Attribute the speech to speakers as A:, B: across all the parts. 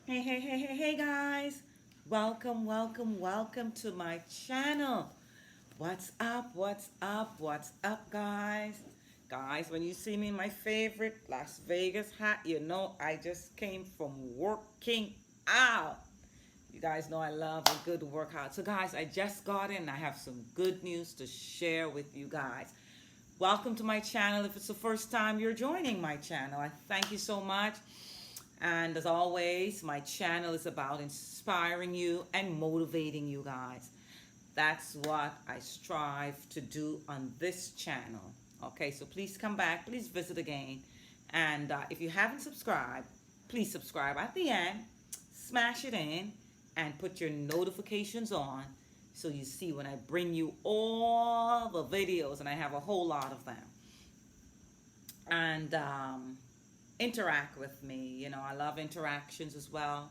A: Hey guys. Welcome to my channel. What's up, guys? Guys, when you see me in my favorite Las Vegas hat, you know I just came from working out. You guys know I love a good workout. So, guys, I just got in. I have some good news to share with you guys. Welcome to my channel. If it's the first time you're joining my channel, I thank you so much. And as always, my channel is about inspiring you and motivating you guys. That's what I strive to do on this channel. Okay, so please come back. Please visit again. And if you haven't subscribed, please subscribe at the end. Smash it in and put your notifications on so you see when I bring you all the videos, and I have a whole lot of them. And interact with me. You know, I love interactions as well.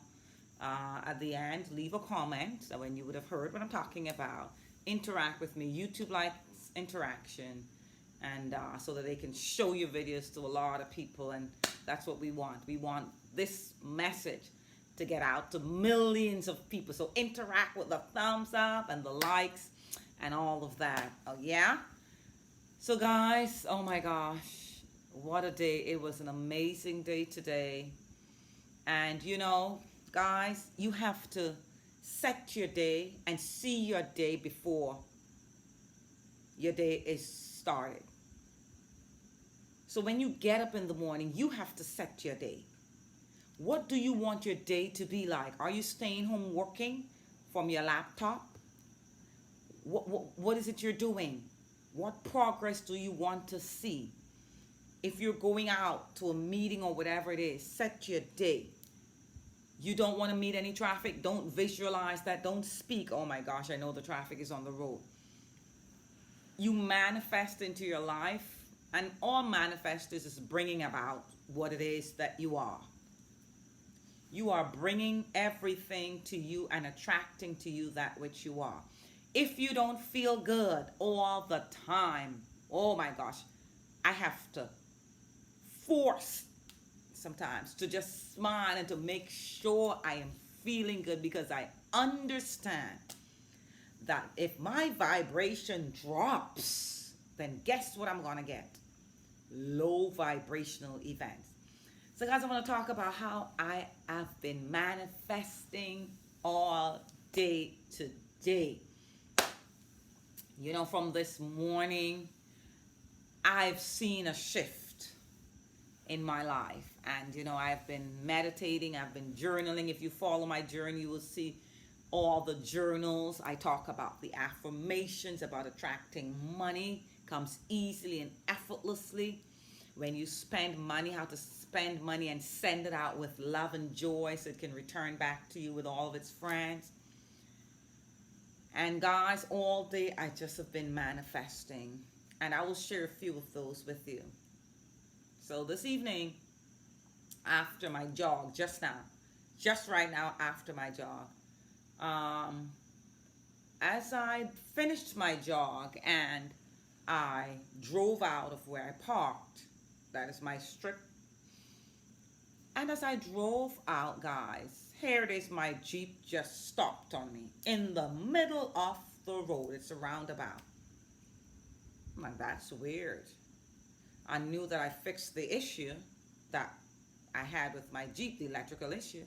A: At the end, leave a comment when you would have heard what I'm talking about. Interact with me. YouTube likes interaction, and so that they can show your videos to a lot of people, and that's what we want. We want this message to get out to millions of people. So interact with the thumbs up and the likes and all of that. Oh yeah. So guys, oh my gosh, what a day. It was an amazing day today. And you know, guys, you have to set your day and see your day before your day is started. So when you get up in the morning, you have to set your day. What do you want your day to be like? Are you staying home working from your laptop? What is it you're doing? What progress do you want to see? If you're going out to a meeting or whatever it is, set your day. You don't want to meet any traffic, don't visualize that, don't speak, oh my gosh, I know the traffic is on the road. You manifest into your life, and all manifestors is bringing about what it is that you are. You are bringing everything to you and attracting to you that which you are. If you don't feel good all the time, oh my gosh, I have to force sometimes to just smile and to make sure I am feeling good, because I understand that if my vibration drops, then guess what I'm going to get? Low vibrational events. So guys, I want to talk about how I have been manifesting all day today. You know, from this morning, I've seen a shift in my life. And you know, I've been meditating, I've been journaling. If you follow my journey, you will see all the journals. I talk about the affirmations, about attracting money comes easily and effortlessly. When you spend money, how to spend money and send it out with love and joy so it can return back to you with all of its friends. And guys, all day I just have been manifesting, and I will share a few of those with you. So this evening, after my jog, just right now after my jog, as I finished my jog and I drove out of where I parked, that is my strip, and as I drove out, guys, here it is, my Jeep just stopped on me in the middle of the road. It's a roundabout. I'm like, that's weird. I knew that I fixed the issue that I had with my Jeep, the electrical issue.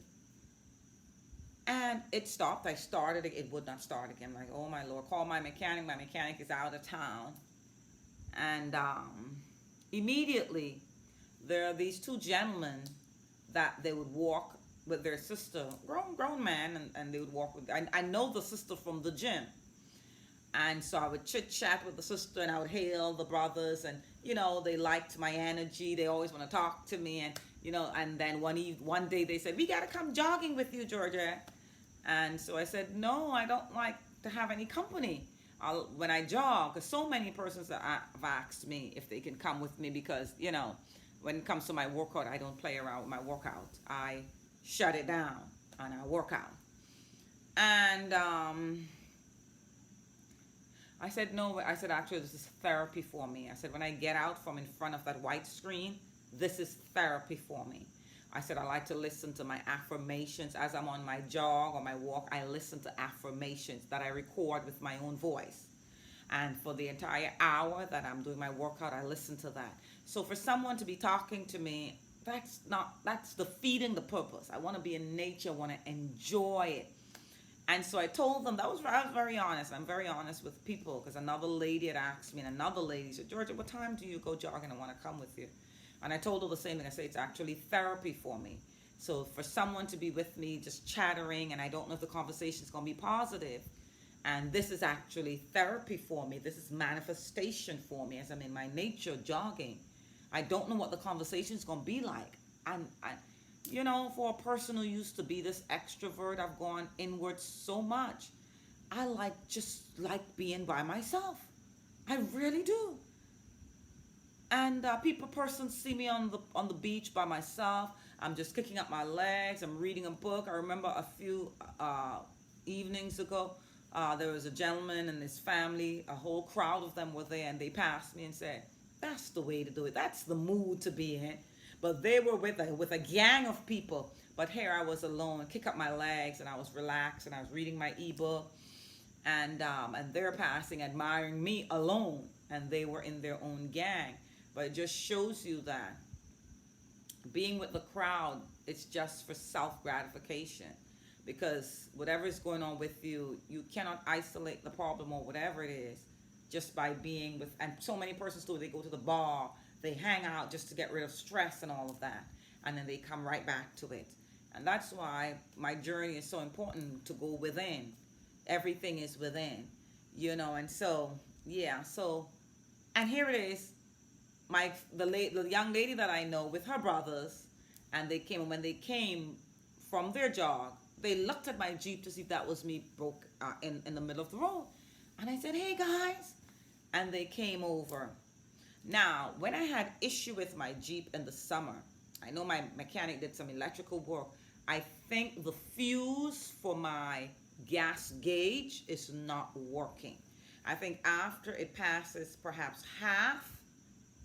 A: And it stopped. I started it. It would not start again. I'm like, oh my Lord, call my mechanic. My mechanic is out of town. And immediately, there are these two gentlemen that they would walk with their sister, grown man, and they would walk with. I know the sister from the gym. And so I would chit chat with the sister, and I would hail the brothers, and you know, they liked my energy. They always want to talk to me, and you know, and then one day they said, we got to come jogging with you, Georgette. And so I said, no, I don't like to have any company when I jog, because so many persons have asked me if they can come with me, because you know, when it comes to my workout, I don't play around with my workout. I shut it down and I work out. And I said, no. I said, actually, this is therapy for me. I said, when I get out from in front of that white screen, this is therapy for me. I said I like to listen to my affirmations as I'm on my jog or my walk. I listen to affirmations that I record with my own voice. And for the entire hour that I'm doing my workout, I listen to that. So for someone to be talking to me, that's defeating the purpose. I want to be in nature, I want to enjoy it. And so I told them, I was very honest. I'm very honest with people, because another lady had asked me, and another lady said, Georgette, what time do you go jogging? I want to come with you. And I told her the same thing. I said, it's actually therapy for me. So for someone to be with me just chattering, and I don't know if the conversation is going to be positive, and this is actually therapy for me. This is manifestation for me as I'm in my nature jogging. I don't know what the conversation is going to be like. And you know, for a person who used to be this extrovert, I've gone inward so much. I just like being by myself. I really do. And persons see me on the beach by myself. I'm just kicking up my legs. I'm reading a book. I remember a few evenings ago, there was a gentleman and his family. A whole crowd of them were there, and they passed me and said, "That's the way to do it. That's the mood to be in." But they were with a gang of people. But here I was alone, kick up my legs, and I was relaxed, and I was reading my ebook, and they're passing, admiring me alone, and they were in their own gang. But it just shows you that being with the crowd, it's just for self-gratification. Because whatever is going on with you, you cannot isolate the problem or whatever it is just by being with, and so many persons do, they go to the bar, they hang out just to get rid of stress and all of that, and then they come right back to it. And that's why my journey is so important, to go within. Everything is within, you know. And so, yeah, so, and here it is, the young lady that I know with her brothers, and they came, and when they came from their jog, they looked at my Jeep to see if that was me broke in the middle of the road. And I said, "Hey guys," and they came over. Now, when I had issue with my Jeep in the summer, I know my mechanic did some electrical work. I think the fuse for my gas gauge is not working. I think after it passes perhaps half,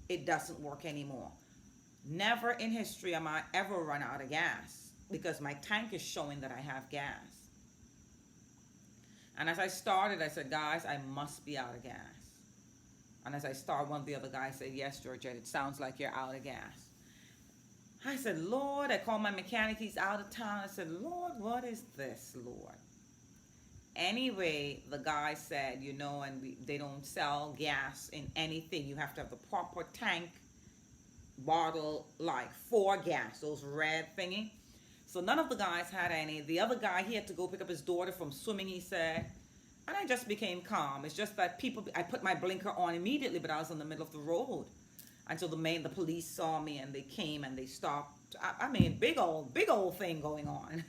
A: it doesn't work anymore. Never in history am I ever run out of gas, because my tank is showing that I have gas. And as I started, I said, "Guys, I must be out of gas." And as I started, one of the other guys said, "Yes, Georgette, it sounds like you're out of gas." I said, "Lord," I called my mechanic, he's out of town. I said, "Lord, what is this, Lord?" Anyway, the guy said, you know, and they don't sell gas in anything. You have to have the proper tank bottle, like for gas, those red thingy. So none of the guys had any. The other guy, he had to go pick up his daughter from swimming, he said. And I just became calm. It's just that I put my blinker on immediately, but I was in the middle of the road. Until the police saw me, and they came and they stopped. I mean, big old thing going on.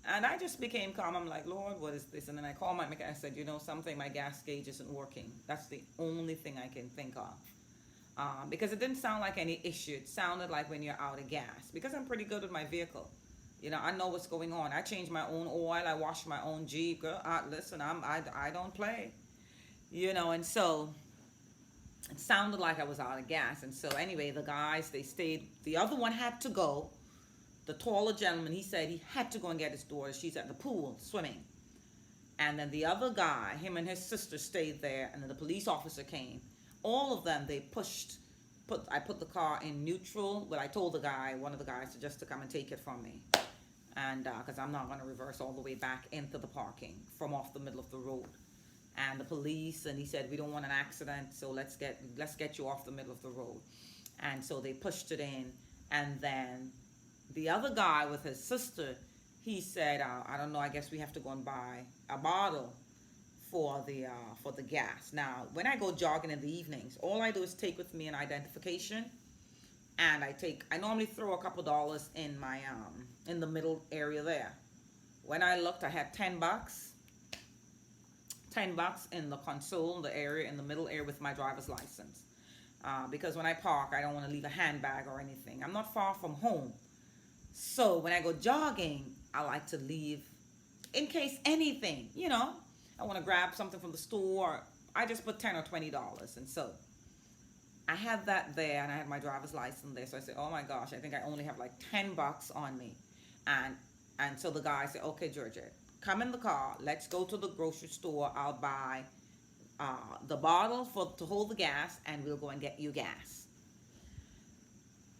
A: And I just became calm. I'm like, "Lord, what is this?" And then I called my mechanic. I said, "You know something, my gas gauge isn't working." That's the only thing I can think of. Because it didn't sound like any issue. It sounded like when you're out of gas. Because I'm pretty good with my vehicle. You know, I know what's going on. I change my own oil. I wash my own Jeep. Girl, listen, I don't play. You know, and so it sounded like I was out of gas. And so anyway, the guys, they stayed. The other one had to go. The taller gentleman, he said he had to go and get his daughter. She's at the pool swimming. And then the other guy, him and his sister, stayed there. And then the police officer came. All of them, they I put the car in neutral. But I told the guy, one of the guys, to come and take it from me. And because I'm not going to reverse all the way back into the parking from off the middle of the road. And the police, and he said, "We don't want an accident, so let's get you off the middle of the road." And so they pushed it in. And then the other guy with his sister, he said, "I don't know, I guess we have to go and buy a bottle for the gas." Now, when I go jogging in the evenings, all I do is take with me an identification. And I normally throw a couple dollars in my in the middle area there. When I looked, I had $10 in the console, the area in the middle area with my driver's license. Because when I park, I don't want to leave a handbag or anything. I'm not far from home. So when I go jogging, I like to leave in case anything, you know. I want to grab something from the store. I just put $10 or $20. And so I had that there, and I had my driver's license there. So I said, "Oh my gosh, I think I only have like $10 on me," and and so the guy said, "Okay, Georgette, come in the car. Let's go to the grocery store. I'll buy the bottle for to hold the gas, and we'll go and get you gas."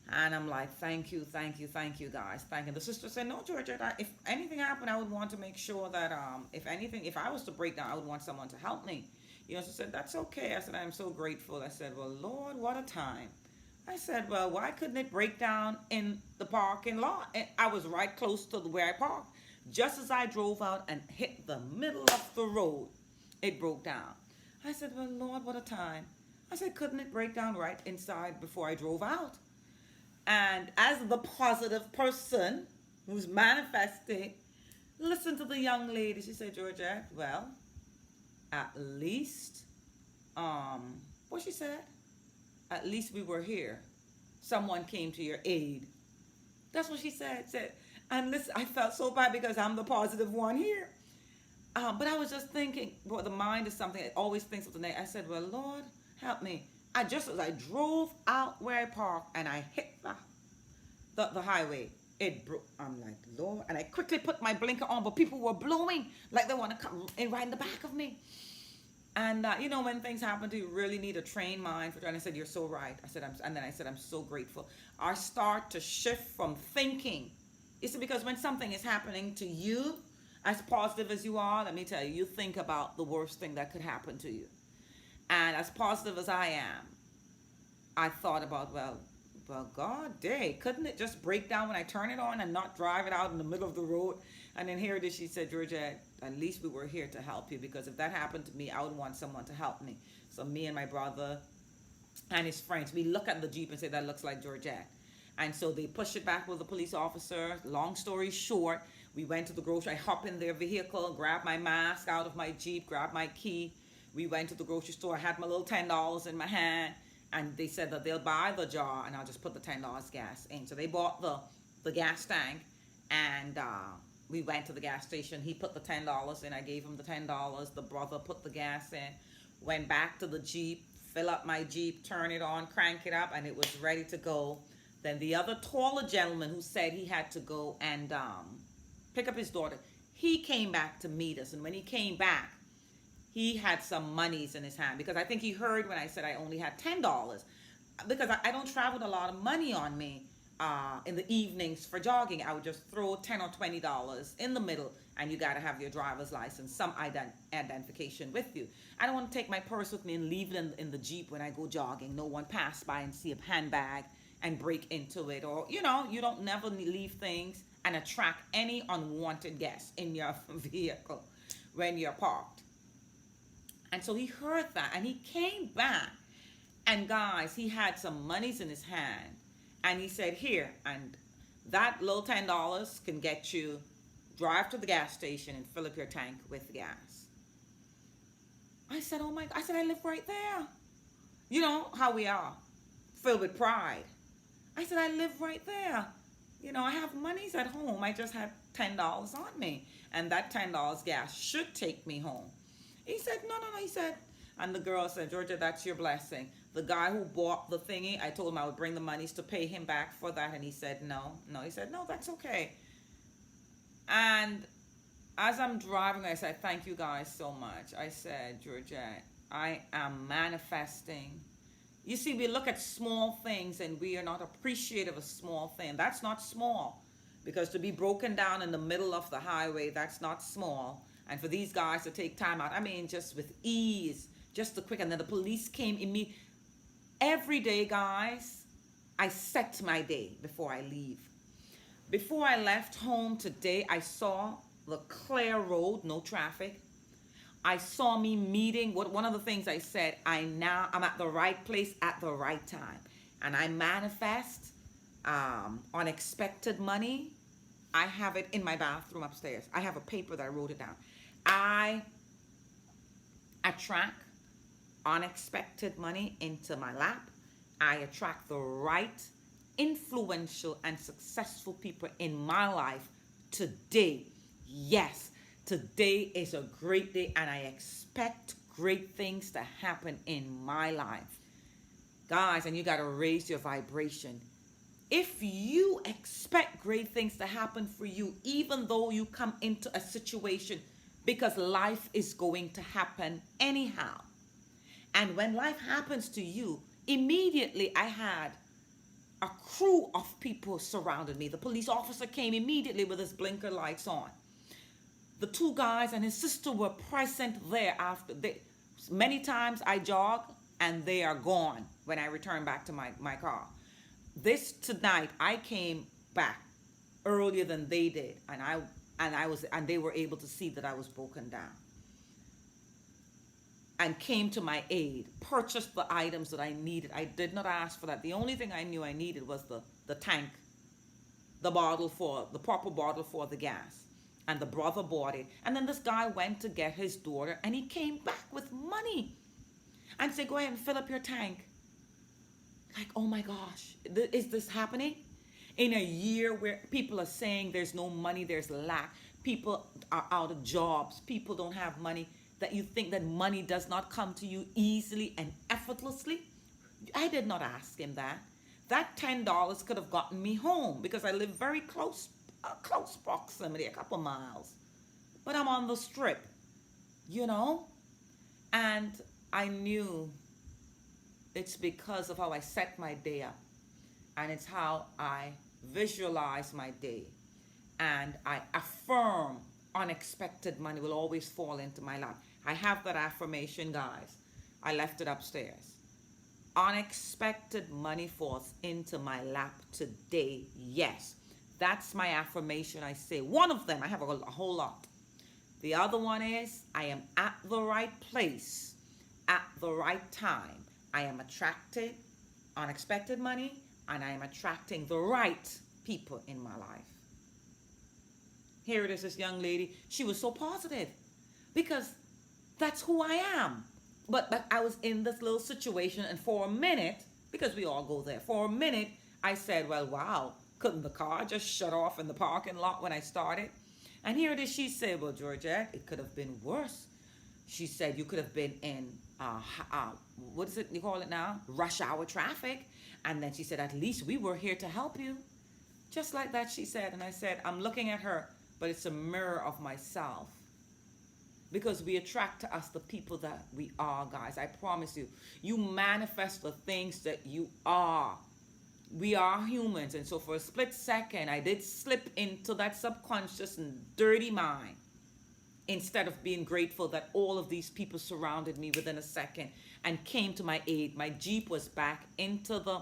A: And I'm like, "Thank you, thank you, thank you, guys, thank you." The sister said, "No, Georgette, if anything happened, I would want to make sure that if anything, if I was to break down, I would want someone to help me." You know, she said, "That's okay." I said, "I'm so grateful." I said, "Well, Lord, what a time." I said, "Well, why couldn't it break down in the parking lot?" And I was right close to where I parked. Just as I drove out and hit the middle of the road, it broke down. I said, "Well, Lord, what a time." I said, "Couldn't it break down right inside before I drove out?" And as the positive person who's manifesting, listen to the young lady. She said, "Georgette, well, at least, what she said? At least we were here. Someone came to your aid." That's what she said. And listen, I felt so bad because I'm the positive one here. But I was just thinking, well, the mind is something that always thinks of the next. I said, "Well, Lord, help me." As I drove out where I parked and I hit the highway, it broke. I'm like, "Lord," and I quickly put my blinker on, but people were blowing like they want to come and right in the back of me. And you know, when things happen to you, you really need a trained mind for. And I said, "You're so right." I said, and then I said, "I'm so grateful." I start to shift from thinking. It's because when something is happening to you, as positive as you are, let me tell you, you think about the worst thing that could happen to you. And as positive as I am, I thought about, well, God day, couldn't it just break down when I turn it on and not drive it out in the middle of the road? And then here it is, she said, "Georgette, at least we were here to help you, because if that happened to me, I would want someone to help me." So me and my brother and his friends, we look at the Jeep and say, "That looks like Georgette." And so they push it back with the police officer. Long story short, we went to the grocery. I hop in their vehicle, grab my mask out of my Jeep, grab my key. We went to the grocery store. I had my little $10 in my hand. And they said that they'll buy the jar and I'll just put the $10 gas in. So they bought the gas tank, and we went to the gas station. He put the $10 in. I gave him the $10. The brother put the gas in. Went back to the Jeep, fill up my Jeep, turn it on, crank it up, and it was ready to go. Then the other taller gentleman who said he had to go and pick up his daughter, he came back to meet us. And when he came back, he had some monies in his hand, because I think he heard when I said I only had $10, because I don't travel with a lot of money on me in the evenings for jogging. I would just throw $10 or $20 in the middle, and you got to have your driver's license, some identification with you. I don't want to take my purse with me and leave it in the Jeep when I go jogging. No one pass by and see a handbag and break into it, or you don't never leave things and attract any unwanted guests in your vehicle when you're parked. And so he heard that, and he came back, and guys, he had some monies in his hand, and he said, "Here, and that little $10 can get you drive to the gas station and fill up your tank with gas." I said, "Oh my," I said, "I live right there." You know how we are, filled with pride. I said, "I live right there. I have monies at home. I just had $10 on me, and that $10 gas should take me home." He said, "No, no, no." He said, and the girl said, "Georgia, that's your blessing." The guy who bought the thingy, I told him I would bring the monies to pay him back for that, and he said, no. He said, "No, that's okay." And as I'm driving, I said, "Thank you guys so much." I said, "Georgette, I am manifesting." You see, we look at small things and we are not appreciative of small things. That's not small, because to be broken down in the middle of the highway, that's not small. And for these guys to take time out, I mean, just with ease, just the quick. And then the police came immediately. Every day, guys, I set my day before I leave. Before I left home today, I saw the clear road, no traffic. I saw me meeting. One of the things I said, I'm at the right place at the right time. And I manifest unexpected money. I have it in my bathroom upstairs. I have a paper that I wrote it down. I attract unexpected money into my lap. I attract the right, influential, and successful people in my life today. Yes, today is a great day, and I expect great things to happen in my life. Guys, and you got to raise your vibration. If you expect great things to happen for you, even though you come into a situation, because life is going to happen anyhow. And when life happens to you, immediately I had a crew of people surrounded me. The police officer came immediately with his blinker lights on. The two guys and his sister were present there after. Many times I jog and they are gone when I return back to my car. This tonight I came back earlier than they did, and they were able to see that I was broken down. And came to my aid, purchased the items that I needed. I did not ask for that. The only thing I knew I needed was the tank, the proper bottle for the gas. And the brother bought it. And then this guy went to get his daughter, and he came back with money and said, go ahead and fill up your tank. Like, oh my gosh, is this happening? In a year where people are saying there's no money, there's lack, people are out of jobs, people don't have money, that you think that money does not come to you easily and effortlessly? I did not ask him that. That $10 could have gotten me home because I live very close proximity, a couple miles. But I'm on the strip, you know? And I knew it's because of how I set my day up. And it's how I visualize my day. And I affirm unexpected money will always fall into my lap. I have that affirmation, guys. I left it upstairs. Unexpected money falls into my lap today. Yes, that's my affirmation. I say one of them. I have a whole lot. The other one is I am at the right place at the right time. I am attracting unexpected money, and I am attracting the right people in my life. Here it is, this young lady. She was so positive because that's who I am. But I was in this little situation, and for a minute, because we all go there, for a minute, I said, well, wow, couldn't the car just shut off in the parking lot when I started? And here it is, she said, well, Georgette, it could have been worse. She said, you could have been in, what is it you call it now? Rush hour traffic. And then she said, at least we were here to help you. Just like that, she said. And I said, I'm looking at her, but it's a mirror of myself. Because we attract to us the people that we are, guys. I promise you. You manifest the things that you are. We are humans. And so for a split second, I did slip into that subconscious and dirty mind. Instead of being grateful that all of these people surrounded me within a second and came to my aid. My Jeep was back into the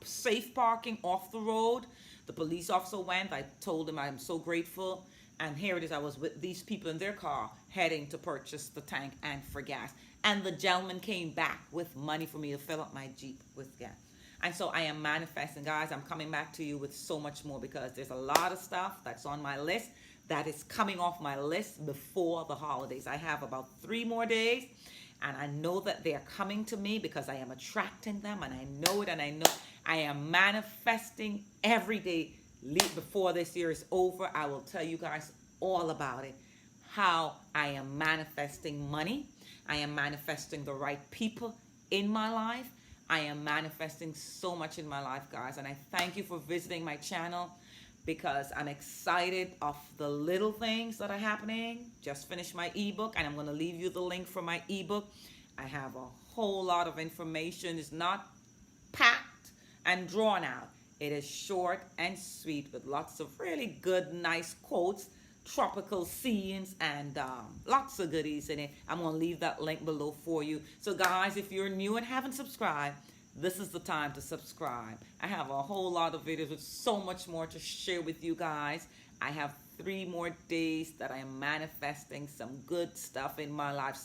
A: safe parking off the road. The police officer went. I told him I'm so grateful. And here it is. I was with these people in their car heading to purchase the tank and for gas. And the gentleman came back with money for me to fill up my Jeep with gas. And so I am manifesting. Guys, I'm coming back to you with so much more because there's a lot of stuff that's on my list that is coming off my list before the holidays. I have about 3 more days. And I know that they're coming to me because I am attracting them. And I know it. And I know I am manifesting every day. Before this year is over, I will tell you guys all about it. How I am manifesting money. I am manifesting the right people in my life. I am manifesting so much in my life, guys. And I thank you for visiting my channel because I'm excited of the little things that are happening. Just finished my ebook, and I'm going to leave you the link for my ebook. I have a whole lot of information. It's not packed and drawn out. It is short and sweet with lots of really good, nice quotes, tropical scenes, and lots of goodies in it. I'm going to leave that link below for you. So, guys, if you're new and haven't subscribed, this is the time to subscribe. I have a whole lot of videos with so much more to share with you guys. I have 3 more days that I am manifesting some good stuff in my life.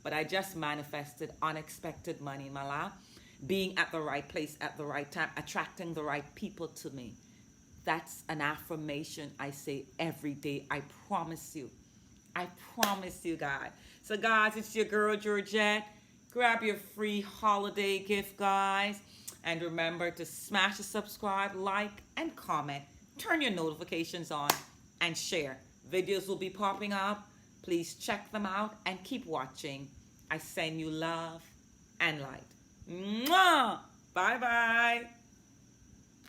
A: But I just manifested unexpected money in my life. Being at the right place at the right time, attracting the right people to me. That's an affirmation I say every day. I promise you. I promise you, guys. So, guys, it's your girl, Georgette. Grab your free holiday gift, guys. And remember to smash the subscribe, like, and comment. Turn your notifications on and share. Videos will be popping up. Please check them out and keep watching. I send you love and light. Mwah! Bye bye.